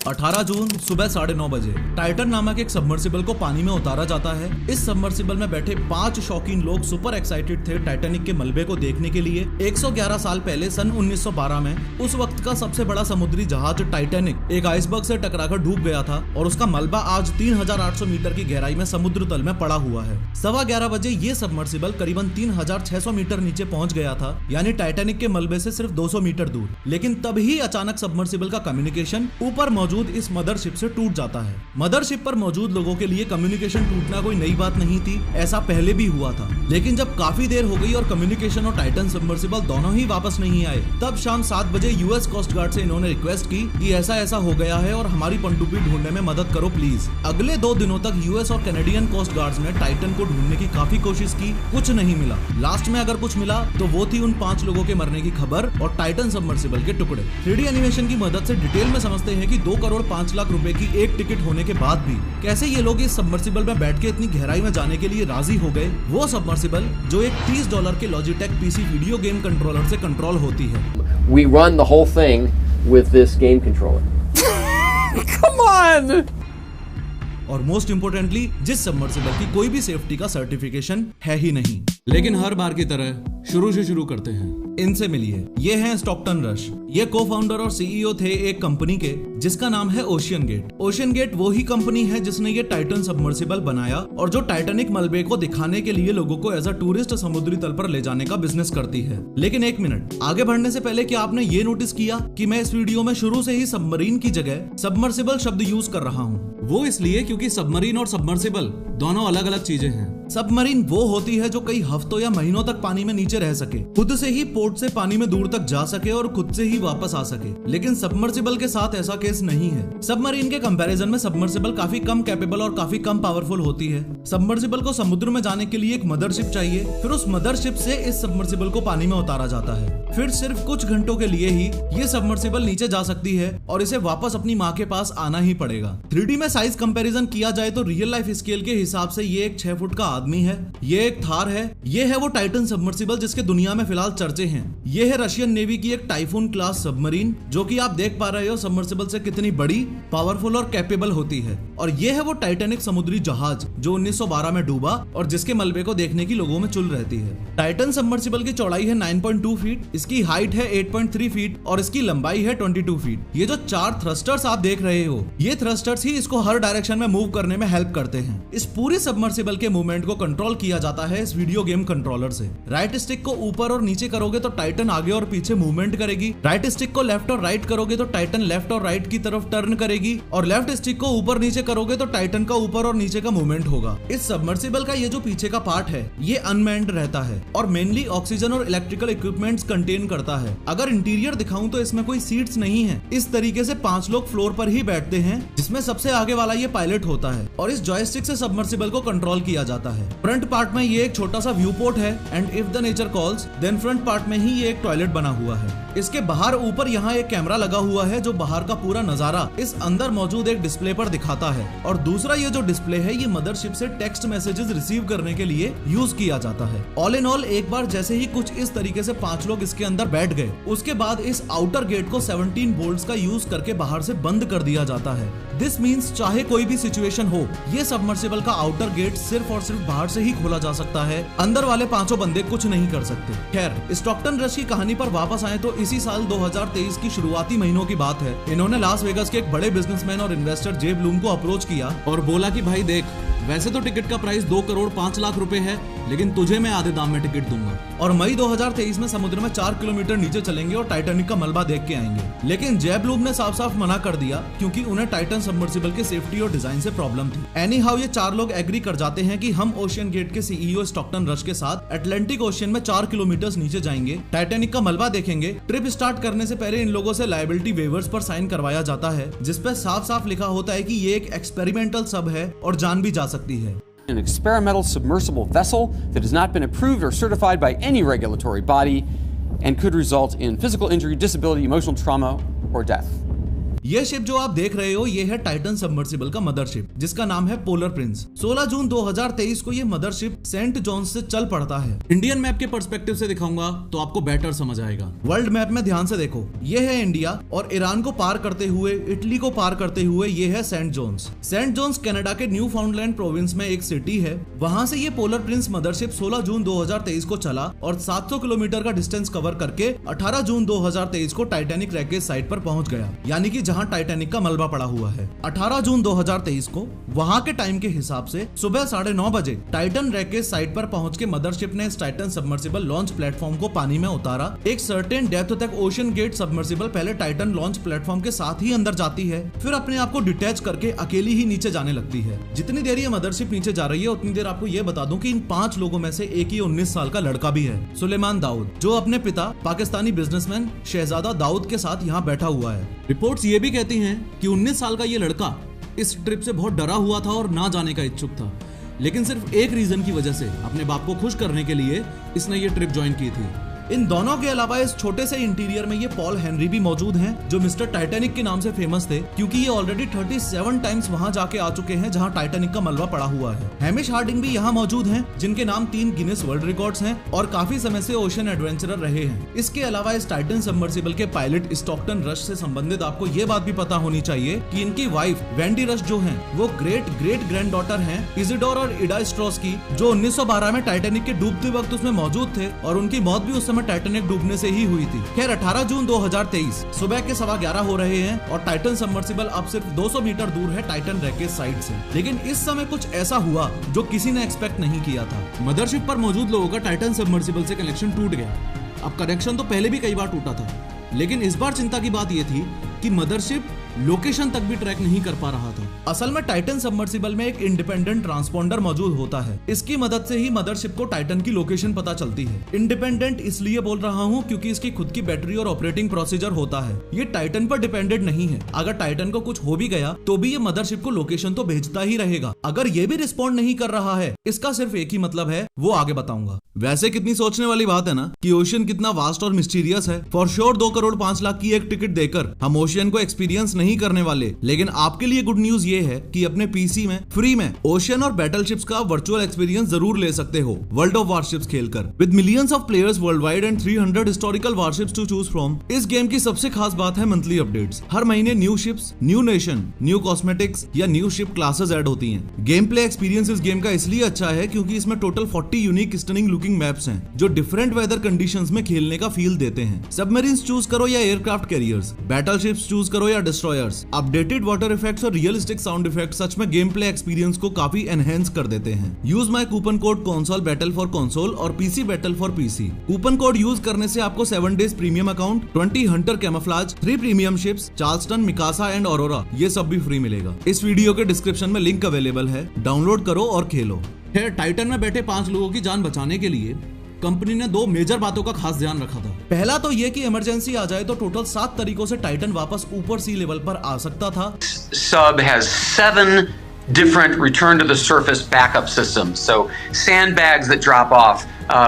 18 जून सुबह 9:30 बजे टाइटन नामक एक सबमर्सिबल को पानी में उतारा जाता है। इस सबमर्सिबल में बैठे 5 शौकीन लोग सुपर एक्साइटेड थे टाइटैनिक के मलबे को देखने के लिए। 111 साल पहले सन 1912 में उस वक्त का सबसे बड़ा समुद्री जहाज टाइटैनिक एक आइसबर्ग से टकराकर डूब गया था और उसका मलबा आज 3800 मीटर की गहराई में समुद्र तल में पड़ा हुआ है। 11:15 बजे ये सबमर्सिबल करीबन 3600 मीटर नीचे पहुंच गया था, यानी टाइटैनिक के मलबे से सिर्फ 200 मीटर दूर। लेकिन तभी अचानक सबमर्सिबल का कम्युनिकेशन ऊपर मौजूद इस मदरशिप से टूट जाता है। मदरशिप पर मौजूद लोगों के लिए कम्युनिकेशन टूटना कोई नई बात नहीं थी, ऐसा पहले भी हुआ था। लेकिन जब काफी देर हो गई और कम्युनिकेशन और टाइटन सबमर्सिबल दोनों ही वापस नहीं आए, तब शाम 7 बजे यूएस कोस्ट गार्ड से इन्होंने रिक्वेस्ट की कि ऐसा ऐसा हो गया है और हमारी पनडुब्बी ढूंढने में मदद करो प्लीज। अगले 2 दिनों तक यूएस और कैनेडियन कोस्ट गार्ड्स ने टाइटन को ढूंढने की काफी कोशिश की, कुछ नहीं मिला। लास्ट में अगर कुछ मिला तो वो थी उन 5 लोगों के मरने की खबर और टाइटन सबमर्सिबल के टुकड़े। 3D एनिमेशन की मदद से डिटेल में समझते हैं कि 2 करोड़ 5 लाख रुपए की एक टिकट होने के बाद भी कैसे ये लोग इस सबमर्सिबल में बैठ के इतनी गहराई में जाने के लिए राजी हो गए। वो सबमर्सिबल जो एक $30 के Logitech PC video game controller से कंट्रोल होती है। We run the whole thing with this game controller. Come on! और मोस्ट इम्पोर्टेंटली जिस सबमर्सिबल की कोई भी सेफ्टी का सर्टिफिकेशन है ही नहीं। लेकिन हर बार की तरह शुरू से शुरू करते हैं। इनसे मिलिए, ये हैं स्टॉकटन रश। ये को फाउंडर और सीईओ थे एक कंपनी के जिसका नाम है ओशियन गेट। ओशियन गेट वो ही कंपनी है जिसने ये टाइटन सबमर्सिबल बनाया और जो टाइटैनिक मलबे को दिखाने के लिए लोगों को एज अ टूरिस्ट समुद्री तल पर ले जाने का बिजनेस करती है। लेकिन एक मिनट, आगे बढ़ने से पहले क्या आपने ये नोटिस किया कि मैं इस वीडियो में शुरू से ही सबमरीन की जगह सबमर्सिबल शब्द यूज कर रहा हूँ? वो इसलिए क्योंकि सबमरीन और सबमर्सिबल दोनों अलग अलग चीजें हैं। सबमरीन वो होती है जो कई हफ्तों या महीनों तक पानी में नीचे रह सके, खुद से ही पोर्ट से पानी में दूर तक जा सके और खुद से ही वापस आ सके। लेकिन सबमर्सिबल के साथ ऐसा केस नहीं है। सबमरीन के कंपैरिजन में सबमर्सिबल काफी कम कैपेबल और काफी कम पावरफुल होती है। सबमर्सिबल को समुद्र में जाने के लिए एक मदरशिप चाहिए, फिर उस मदरशिप से इस सबमर्सिबल को पानी में उतारा जाता है। फिर सिर्फ कुछ घंटों के लिए ही ये सबमर्सिबल नीचे जा सकती है और इसे वापस अपनी माँ के पास आना ही पड़ेगा। 3D में साइज कंपैरिजन किया जाए तो रियल लाइफ स्केल के हिसाब से ये एक 6 फुट का आदमी है, ये एक थार है, ये है वो टाइटन सबमर्सिबल जिसके दुनिया में फिलहाल चर्चे हैं। ये है रशियन नेवी की एक टाइफून क्लास सबमरीन, जो कि आप देख पा रहे हो सबमर्सिबल से कितनी बड़ी, पावरफुल और कैपेबल होती है। और ये है वो टाइटैनिक समुद्री जहाज जो 1912 में डूबा और जिसके मलबे को देखने की लोगों में चुल रहती है। टाइटन सबमर्सिबल की चौड़ाई है 9.2 फीट, इसकी हाइट है 8.3 फीट और इसकी लंबाई है 22 फीट। ये जो 4 थ्रस्टर्स आप देख रहे हो, ये थ्रस्टर्स ही इसको हर डायरेक्शन में मूव करने में हेल्प करते हैं। इस पूरे सबमर्सिबल के मूवमेंट को कंट्रोल किया जाता है इस वीडियो गेम कंट्रोलर से। राइट स्टिक को ऊपर और नीचे करोगे तो टाइटन आगे और पीछे मूवमेंट करेगी, राइट स्टिक को लेफ्ट और राइट करोगे तो टाइटन लेफ्ट और राइट की तरफ टर्न करेगी, और लेफ्ट स्टिक को ऊपर नीचे करोगे तो टाइटन का ऊपर और नीचे का मूवमेंट होगा। इस सबमर्सिबल का ये जो पीछे का पार्ट है ये अनमैन्ड रहता है और मेनली ऑक्सीजन और इलेक्ट्रिकल इक्विपमेंट्स कंटेन करता है। अगर इंटीरियर दिखाऊं तो इसमें कोई सीट्स नहीं है। इस तरीके से 5 लोग फ्लोर पर ही बैठते हैं, जिसमें सबसे आगे वाला ये पायलट होता है और इस जॉयस्टिक से सबमर्सिबल को कंट्रोल किया जाता है। फ्रंट पार्ट में ये एक छोटा सा व्यू पोर्ट है and if the nature calls then front part में ही ये एक टॉयलेट बना हुआ है। इसके बाहर ऊपर यहाँ एक कैमरा लगा हुआ है जो बाहर का पूरा नजारा इस अंदर मौजूद एक डिस्प्ले पर दिखाता है, और दूसरा ये जो डिस्प्ले है ये मदरशिप से टेक्स्ट मैसेजेस रिसीव करने के लिए यूज किया जाता है। ऑल इन ऑल एक बार जैसे ही कुछ इस तरीके से 5 लोग इसके अंदर बैठ गए, उसके बाद इस आउटर गेट को 17 बोल्ट्स का यूज करके बाहर से बंद कर दिया जाता है। दिस मीन्स चाहे कोई भी सिचुएशन हो, ये सबमर्सिबल का आउटर गेट सिर्फ और सिर्फ बाहर से ही खोला जा सकता है, अंदर वाले 5 बंदे कुछ नहीं कर सकते। खैर, स्टॉकटन रश की कहानी पर वापस आए तो इसी साल 2023 की शुरुआती महीनों की बात है। इन्होंने लास वेगास के एक बड़े बिजनेसमैन और इन्वेस्टर जे ब्लूम को अप्रोच किया और बोला कि भाई देख, वैसे तो टिकट का प्राइस 2 करोड़ 5 लाख रुपए है, लेकिन तुझे मैं आधे दाम में टिकट दूंगा और मई 2023 में समुद्र में 4 किलोमीटर नीचे चलेंगे और टाइटैनिक का मलबा देख के आएंगे। लेकिन जे ब्लूम ने साफ साफ मना कर दिया क्योंकि उन्हें टाइटन सबमर्सिबल के सेफ्टी और डिजाइन से प्रॉब्लम थी। एनी हाउ ये 4 लोग एग्री कर जाते हैं कि हम ओशियन गेट के सीईओ स्टॉकटन रश के साथ अटलांटिक ओशियन में 4 किलोमीटर नीचे जाएंगे, टाइटैनिक का मलबा देखेंगे। ट्रिप स्टार्ट करने से पहले इन लोगों से लायबिलिटी वेवर्स पर साइन करवाया जाता है, जिसपे साफ साफ लिखा होता है कि ये एक एक्सपेरिमेंटल सब है और जान भी जा सकती है। An experimental submersible vessel that has not been approved or certified by any regulatory body and could result in physical injury, disability, emotional trauma, or death. ये शिप जो आप देख रहे हो ये है टाइटन सबमर्सिबल का मदरशिप, जिसका नाम है पोलर प्रिंस। 16 जून 2023 को ये मदरशिप सेंट जॉन्स से चल पड़ता है। इंडियन मैप के पर्सपेक्टिव से दिखाऊंगा तो आपको बेटर समझ आएगा। वर्ल्ड मैप में ध्यान से देखो, ये है इंडिया और ईरान को पार करते हुए, इटली को पार करते हुए ये है saint John's. Saint John's Canada के न्यू फाउंडलैंड प्रोविंस में एक सिटी है। वहां से ये पोलर प्रिंस मदरशिप 16 जून 2023 को चला और 700 किलोमीटर का डिस्टेंस कवर करके 18 जून 2023 को टाइटैनिक रैकेज साइट पर पहुंच गया, यानी कि जहां टाइटैनिक का मलबा पड़ा हुआ है। 18 जून 2023 को वहां के टाइम के हिसाब से सुबह 9:30 बजे टाइटन रैकेज साइट पर पहुंच के मदरशिप ने इस टाइटन सबमर्सिबल लॉन्च प्लेटफॉर्म को पानी में उतारा। एक सर्टेन डेप्थ तक ओशन गेट सबमर्सिबल पहले टाइटन लॉन्च प्लेटफॉर्म के साथ ही अंदर जाती है, फिर अपने आप को डिटैच करके अकेली ही नीचे जाने लगती है। जितनी देर ये मदरशिप नीचे जा रही है उतनी देर आपको ये बता दूं कि इन 5 लोगों में से एक ही 19 साल का लड़का भी है, सुलेमान दाऊद, जो अपने पिता पाकिस्तानी बिजनेसमैन शहजादा दाऊद के साथ यहाँ बैठा हुआ है। रिपोर्ट्स ये भी कहती हैं कि 19 साल का ये लड़का इस ट्रिप से बहुत डरा हुआ था और ना जाने का इच्छुक था, लेकिन सिर्फ एक रीजन की वजह से, अपने बाप को खुश करने के लिए इसने ये ट्रिप ज्वाइन की थी। इन दोनों के अलावा इस छोटे से इंटीरियर में ये पॉल हेनरी भी मौजूद हैं, जो मिस्टर टाइटैनिक के नाम से फेमस थे, क्योंकि ये ऑलरेडी 37 टाइम्स वहां जाके आ चुके हैं जहां टाइटैनिक का मलबा पड़ा हुआ है। हैमिश हार्डिंग भी यहाँ मौजूद हैं, जिनके नाम 3 गिनेस वर्ल्ड रिकॉर्ड्स हैं और काफी समय से ओशन एडवेंचरर रहे हैं। इसके अलावा इस टाइटन सबमर्सिबल के पायलट स्टॉकटन रश से संबंधित आपको ये बात भी पता होनी चाहिए कि इनकी वाइफ वेंडी रश जो है वो ग्रेट ग्रेट ग्रैंड डॉटर है इजिडोर और इडा स्ट्रॉस की, जो 1912 में टाइटैनिक के डूबते वक्त उसमें मौजूद थे और उनकी मौत भी उस समय टाइटैनिक डूबने से ही हुई थी। खैर 18 जून 2023 सुबह के 11:15 हो रहे हैं और टाइटन सबमर्सिबल अब सिर्फ 200 मीटर दूर है टाइटन रैकेज साइट से। लेकिन इस समय कुछ ऐसा हुआ जो किसी ने एक्सपेक्ट नहीं किया था। मदरशिप पर मौजूद लोगों का टाइटन सबमर्सिबल से कनेक्शन टूट गया। अब कनेक्शन तो पहले भी कई बार टूटा था, लेकिन इस बार चिंता की बात यह थी कि मदरशिप लोकेशन तक भी ट्रैक नहीं कर पा रहा था। असल में टाइटन सबमर्सिबल में एक इंडिपेंडेंट ट्रांसपोंडर मौजूद होता है। इसकी मदद से ही मदरशिप को टाइटन की लोकेशन पता चलती है। इंडिपेंडेंट इसलिए बोल रहा हूँ क्योंकि इसकी खुद की बैटरी और ऑपरेटिंग प्रोसीजर होता है। ये टाइटन पर डिपेंडेंट नहीं है। अगर टाइटन को कुछ हो भी गया तो भी ये मदरशिप को लोकेशन तो भेजता ही रहेगा। अगर ये भी रिस्पॉन्ड नहीं कर रहा है, इसका सिर्फ एक ही मतलब है, वो आगे बताऊंगा। वैसे कितनी सोचने वाली बात है ना कि ओशन कितना वास्ट और मिस्टीरियस है। फॉर श्योर 2 करोड़ 5 लाख की एक टिकट देकर हम ओशन को एक्सपीरियंस नहीं करने वाले, लेकिन आपके लिए गुड न्यूज ये है कि अपने पीसी में फ्री में ओशन और बैटलशिप्स का वर्चुअल एक्सपीरियंस जरूर ले सकते हो वर्ल्ड ऑफ वारशिप्स खेलकर। With millions of players world wide and 300 historical warships to choose from, इस गेम की सबसे खास बात है मंथली अपडेट्स। हर महीने new ships, new nation, new cosmetics या न्यू शिप क्लासेस ऐड होती हैं। गेम प्ले एक्सपीरियंस इस गेम का इसलिए अच्छा है क्योंकि इसमें total 40 unique stunning looking maps हैं जो डिफरेंट वेदर कंडीशंस में खेलने का फील देते हैं। सबमरीन्स चूज करो या एयरक्राफ्ट कैरियर्स, बैटलशिप्स चूज करो या डिस्ट्रॉयर्स, अपडेटेड वाटर इफेक्ट्स और रियलिस्टिक साउंड इफेक्ट्स सच में गेम प्ले एक्सपीरियंस को काफी एनहेंस कर देते हैं। Use my coupon code console battle for console और PC battle for PC. Coupon code use करने से आपको 7 days premium account, 20 hunter camouflage, 3 premium ships, Charleston, Mikasa and Aurora, ये सब भी फ्री मिलेगा। इस वीडियो के डिस्क्रिप्शन में लिंक अवेलेबल है, डाउनलोड करो और खेलो। खैर टाइटन में बैठे 5 लोगों की जान बचाने के लिए कंपनी ने 2 मेजर बातों का खास ध्यान रखा था। पहला तो ये कि इमरजेंसी आ जाए तो टोटल 7 तरीकों से टाइटन वापस ऊपर सी लेवल पर आ सकता था। Sub has 7 different return to the surface backup systems. So sandbags that drop off,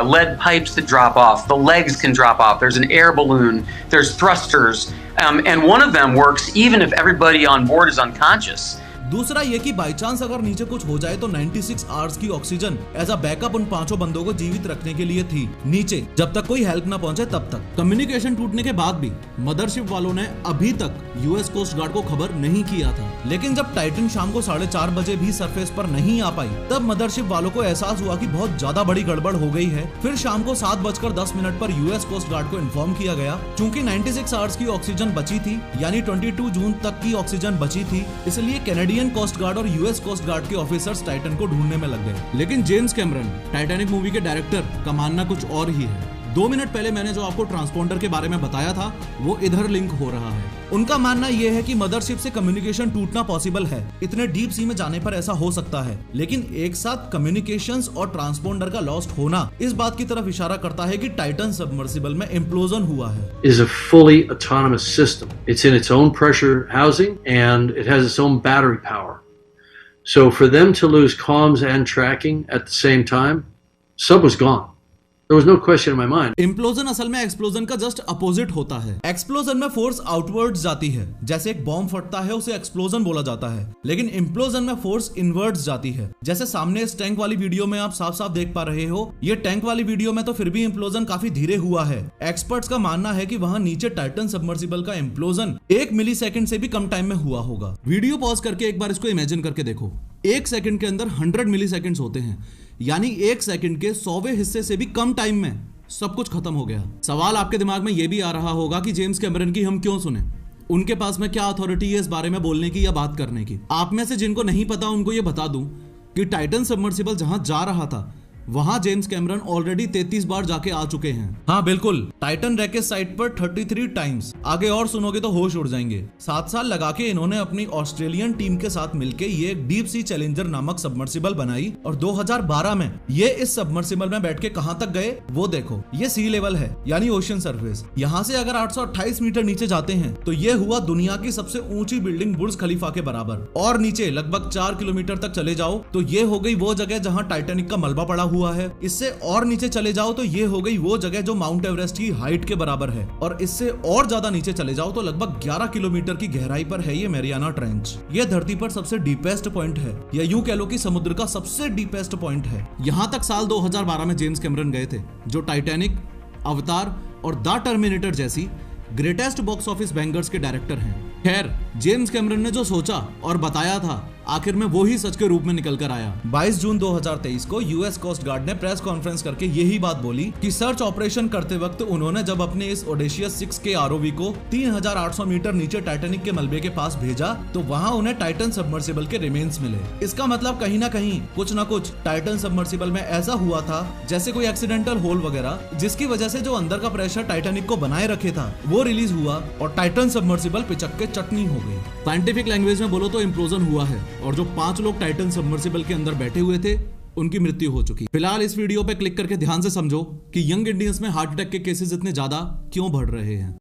lead pipes that drop off, the legs can drop off. There's an air balloon. There's thrusters, and one of them works even if everybody on board is unconscious. दूसरा ये कि by chance अगर नीचे कुछ हो जाए तो 96 hours की ऑक्सीजन एज अ बैकअप उन 5 बंदों को जीवित रखने के लिए थी नीचे, जब तक कोई हेल्प ना पहुंचे तब तक। कम्युनिकेशन टूटने के बाद भी मदरशिप वालों ने अभी तक यूएस कोस्ट गार्ड को खबर नहीं किया था, लेकिन जब टाइटन शाम को 4:30 बजे भी सरफेस पर नहीं आ पाई तब मदरशिप वालों को एहसास हुआ कि बहुत ज्यादा बड़ी गड़बड़ हो गई है। फिर शाम को 7:10 पर यूएस कोस्ट गार्ड को इन्फॉर्म किया गया। चूंकि 96 आवर्स की ऑक्सीजन बची थी, यानी 22 जून तक की ऑक्सीजन बची थी, इसलिए कैनेडियन कोस्ट गार्ड और यूएस कोस्ट गार्ड के ऑफिसर्स टाइटन को ढूंढने में लग गए। लेकिन जेम्स कैमरन, टाइटैनिक मूवी के डायरेक्टर, का मानना कुछ और ही है। 2 मिनट पहले मैंने जो आपको ट्रांसपोंडर के बारे में बताया था वो इधर लिंक हो रहा है। उनका मानना यह है कि मदरशिप से कम्युनिकेशन टूटना पॉसिबल है, इतने डीप सी में जाने पर ऐसा हो सकता है, लेकिन एक साथ कम्युनिकेशंस और ट्रांसपोंडर का लॉस्ट होना इस बात की तरफ इशारा करता है कि टाइटन सबमर्सिबल में इम्प्लोजन हुआ है। Is a fully autonomous system. It's in its own pressure housing and it has its own battery power. So for them to lose comms and tracking at the same time, sub was gone. There was no question in my mind. Implosion असल में explosion का just opposite होता है। Explosion में force outwards जाती है, जैसे एक बॉम्ब फटता है उसे एक्सप्लोजन बोला जाता है, लेकिन इम्प्लोजन में फोर्स इनवर्ड्स जाती है। जैसे सामने इस टैंक वाली वीडियो में आप साफ साफ देख पा रहे हो, ये टैंक वाली वीडियो में तो फिर भी इम्प्लोजन काफी धीरे हुआ है। एक्सपर्ट्स का मानना है कि वहां नीचे टाइटन सबमर्सिबल का इम्प्लोजन 1 मिलीसेकंड से भी कम टाइम में हुआ होगा। वीडियो पॉज करके एक बार इसको इमेजिन करके देखो। 1 सेकंड के अंदर 100 मिलीसेकंड्स होते हैं, यानी 1 सेकंड के 100वें हिस्से से भी कम टाइम में सब कुछ खत्म हो गया। सवाल आपके दिमाग में यह भी आ रहा होगा कि जेम्स कैमरन की हम क्यों सुने, उनके पास में क्या अथॉरिटी है इस बारे में बोलने की या बात करने की। आप में से जिनको नहीं पता उनको यह बता दूं कि टाइटन सबमर्सिबल जहां जा रहा था वहां जेम्स कैमरन ऑलरेडी 33 बार जाके आ चुके हैं। हाँ बिल्कुल, टाइटन रैकेट साइट पर 33 टाइम्स। आगे और सुनोगे तो होश उड़ जाएंगे। 7 साल लगा के इन्होंने अपनी ऑस्ट्रेलियन टीम के साथ मिलके ये डीप सी चैलेंजर नामक सबमर्सिबल बनाई और 2012 में ये इस सबमर्सिबल में बैठ के कहां तक गए वो देखो। ये सी लेवल है यानी ओशन सरफेस। यहाँ से अगर 828 मीटर नीचे जाते हैं तो ये हुआ दुनिया की सबसे ऊंची बिल्डिंग बुर्ज खलीफा के बराबर। और नीचे लगभग 4 किलोमीटर तक चले जाओ तो ये हो गई वो जगह जहाँ टाइटैनिक का मलबा पड़ा हुआ है। इससे और नीचे चले जाओ तो ये हो गई वो जगह जो माउंट एवरेस्ट की हाइट के बराबर है। और इससे और ज्यादा नीचे चले जाओ तो लगभग 11 किलोमीटर की गहराई पर है ये मैरियाना ट्रेंच। ये धरती पर सबसे डीपेस्ट पॉइंट है, या यूं कह लो कि समुद्र का सबसे डीपेस्ट पॉइंट है। यहाँ तक साल 2012 में जेम्स कैमरन गए थे, जो टाइटैनिक, अवतार और द टर्मिनेटर जैसी ग्रेटेस्ट बॉक्स ऑफिस बैंगर्स के डायरेक्टर हैं। खैर, जेम्स कैमरन ने जो सोचा और बताया था आखिर में वो ही सच के रूप में निकल कर आया। 22 जून 2023 को यूएस कोस्ट गार्ड ने प्रेस कॉन्फ्रेंस करके यही बात बोली कि सर्च ऑपरेशन करते वक्त उन्होंने जब अपने इस ओडेशियस 6 के आरओवी को 3800 मीटर नीचे टाइटैनिक के मलबे के पास भेजा तो वहां उन्हें टाइटन सबमर्सिबल के रिमेन्स मिले। इसका मतलब कहीं ना कहीं कुछ ना कुछ टाइटन सबमर्सिबल में ऐसा हुआ था जैसे कोई एक्सीडेंटल होल वगैरह, जिसकी वजह से जो अंदर का प्रेशर टाइटैनिक को बनाए रखे था वो रिलीज हुआ और टाइटन सबमर्सिबल पिचक के चटनी हो गई। साइंटिफिक लैंग्वेज में बोलो तो इम्प्लोजन हुआ है और जो 5 लोग टाइटन सबमर्सिबल के अंदर बैठे हुए थे उनकी मृत्यु हो चुकी। फिलहाल इस वीडियो पे क्लिक करके ध्यान से समझो कि यंग इंडियंस में हार्ट अटैक के केसेस इतने ज्यादा क्यों बढ़ रहे हैं।